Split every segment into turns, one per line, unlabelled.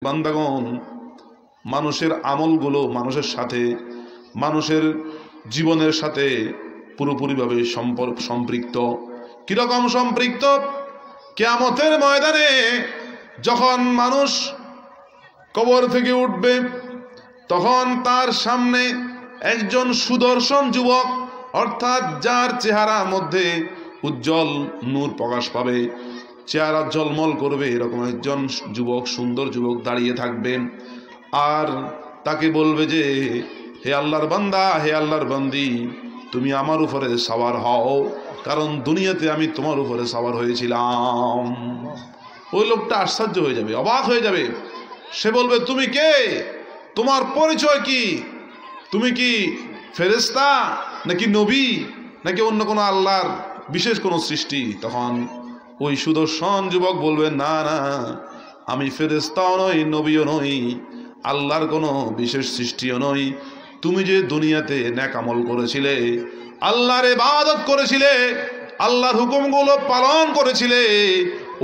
বান্দাগণ, মানুষের আমলগুলো মানুষের সাথে, মানুষের জীবনের সাথে পুরোপুরিভাবে সম্পৃক্ত। কিরকম সম্পৃক্ত? কিয়ামতের ময়দানে যখন মানুষ কবর থেকে উঠবে, তখন তার সামনে একজন সুদর্শন যুবক, অর্থাৎ যার চেহারার মধ্যে উজ্জ্বল নূর প্রকাশ পাবে, চেহারা ঝলমল করবে, এরকম একজন যুবক, সুন্দর যুবক দাঁড়িয়ে থাকবেন। আর তাকে বলবে যে, হে আল্লাহর বান্দা, হে আল্লাহর বান্দি, তুমি আমার উপরে সওয়ার হও, কারণ দুনিয়াতে আমি তোমার উপরে সওয়ার হয়েছিলাম। ওই লোকটা আশ্চর্য হয়ে যাবে, অবাক হয়ে যাবে। সে বলবে, তুমি কে? তোমার পরিচয় কি? তুমি কি ফেরেশতা, নাকি নবী, নাকি অন্য কোনো আল্লাহর বিশেষ কোনো সৃষ্টি? তখন ওই সুদর্শন যুবক বলবে, না না, আমি ফেরেশতাও নই, নবীও নই, আল্লাহর কোনো বিশেষ সৃষ্টিও নই। তুমি যে দুনিয়াতে নেক আমল করেছিলে, আল্লাহর ইবাদত করেছিলে, আল্লাহর হুকুমগুলো পালন করেছিলে,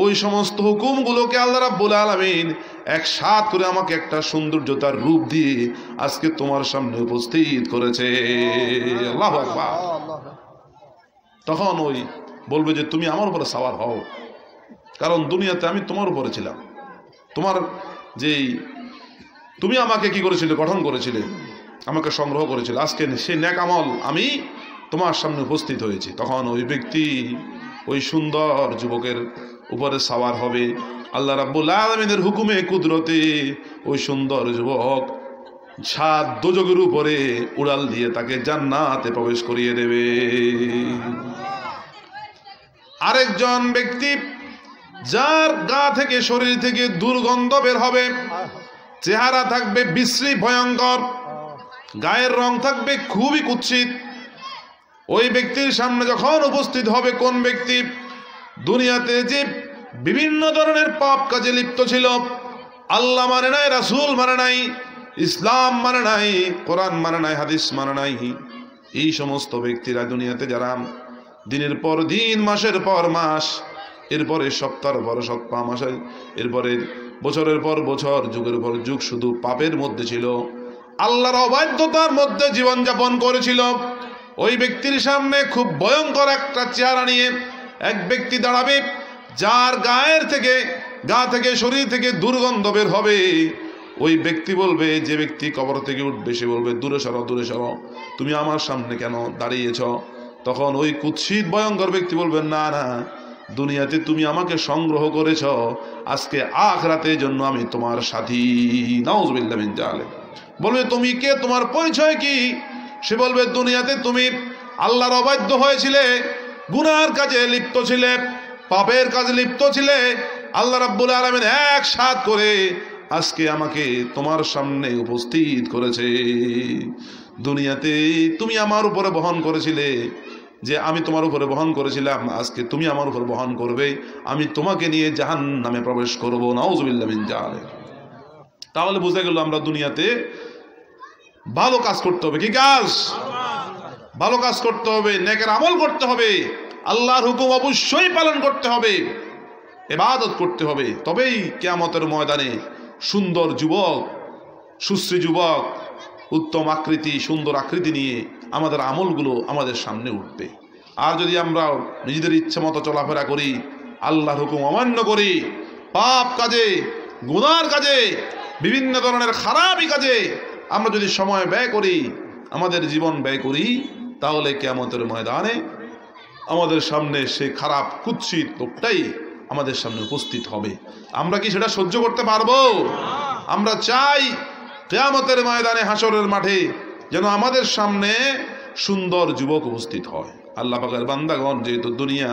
ওই সমস্ত হুকুমগুলোকে আল্লাহ রাব্বুল আলামিন একসাথ করে আমাকে একটা সৌন্দর্যতার রূপ দিয়ে আজকে তোমার সামনে উপস্থিত করেছে। আল্লাহু আকবার। তখন ওই বলবে যে, তুমি আমার উপরে সওয়ার হও, কারণ দুনিয়াতে আমি তোমার উপরে ছিলাম। তোমার যেই তুমি আমাকে কি করেছিলে, গঠন করেছিলে, আমাকে সংগ্রহ করেছিলে, আজকে সেই নেক আমল আমি তোমার সামনে উপস্থিত হয়েছি। তখন ওই ব্যক্তি ওই সুন্দর যুবকের উপরে সওয়ার হবে। আল্লাহ রাব্বুল আলামিনের হুকুমে, কুদরতে ওই সুন্দর যুবক 7 দোজখের উপরে উড়াল দিয়ে তাকে জান্নাতে প্রবেশ করিয়ে দেবে। আরেকজন ব্যক্তি, যার গা থেকে, শরীর থেকে দুর্গন্ধ বের হবে, চেহারা থাকবে বিশ্রী ভয়ঙ্কর, গায়ের রং থাকবে খুবই কুৎসিত, ওই ব্যক্তির সামনে যখন উপস্থিত হবে কোন ব্যক্তি দুনিয়াতে যে বিভিন্ন ধরনের পাপ কাজে লিপ্ত ছিল, আল্লাহ মানে নাই, রাসূল মানে নাই, ইসলাম মানে নাই, কোরআন মানে নাই, হাদিস মানে নাই, এই সমস্ত ব্যক্তিরা দুনিয়াতে যারা দিনের পর দিন, মাসের পর মাস, এরপরে সপ্তাহের পর সপ্তাহ, মাসের এরপরে বছরের পর বছর, যুগের পর যুগ শুধু পাপের মধ্যে ছিল, আল্লাহর অবাধ্যতার মধ্যে জীবনযাপন করেছিল, ওই ব্যক্তির সামনে খুব ভয়ঙ্কর একটা চেহারা নিয়ে এক ব্যক্তি দাঁড়াবে, যার গা থেকে শরীর থেকে দুর্গন্ধ বের হবে। ওই ব্যক্তি বলবে, যে ব্যক্তি কবর থেকে উঠবে, সে বলবে, দূরে সরো, দূরে সরো, তুমি আমার সামনে কেন দাঁড়িয়েছ? তখন ওই কুৎসিত ভয়ঙ্কর ব্যক্তি বলবে, না না, দুনিয়াতে তুমি আমাকে সংগ্রহ করেছ, আজকে আখিরাতের জন্য আমি তোমার সাথী। নাউযুবিল্লাহি মিন যালিক। বলবে, তুমি কে? তোমার পরিচয় কি? সে বলবে, দুনিয়াতে তুমি আল্লাহর অবাধ্য হয়েছিলে, গুনার কাজে লিপ্ত ছিলে, পাপের কাজে লিপ্ত ছিলে, আল্লাহ রাব্বুল আলামিন একসাথ করে আজকে আমাকে তোমার সামনে উপস্থিত করেছে। দুনিয়াতে তুমি আমার উপরে বহন করেছিলে, যে আমি তোমার উপরে বহন করেছিলাম, আজকে তুমি আমার উপর বহন করবে, আমি তোমাকে নিয়ে জাহান্নামে প্রবেশ করব। নাউযুবিল্লাহি মিন যালিক। তাহলে বোঝা গেল, আমরা দুনিয়াতে ভালো কাজ করতে হবে। কি কাজ? ভালো কাজ করতে হবে, নেকের আমল করতে হবে, আল্লাহর হুকুম অবশ্যই পালন করতে হবে, ইবাদত করতে হবে। তবেই কিয়ামতের ময়দানে সুন্দর যুবক, সুশ্রী যুবক, উত্তম আকৃতি, সুন্দর আকৃতি নিয়ে আমাদের আমলগুলো আমাদের সামনে উঠবে। আর যদি আমরা নিজেদের ইচ্ছে মতো চলাফেরা করি, আল্লাহর হুকুম অমান্য করি, পাপ কাজে, গুনার কাজে, বিভিন্ন ধরনের খারাপি কাজে আমরা যদি সময় ব্যয় করি, আমাদের জীবন ব্যয় করি, তাহলে কিয়ামতের ময়দানে আমাদের সামনে সেই খারাপ কুৎসিত লোকটাই আমাদের সামনে উপস্থিত হবে। আমরা কি সেটা সহ্য করতে পারবো? আমরা চাই কিয়ামতের ময়দানে, হাসরের মাঠে যেন আমাদের সামনে সুন্দর যুবক উপস্থিত হয়। আল্লাহ পাকের বান্দাগণ, যেহেতু দুনিয়া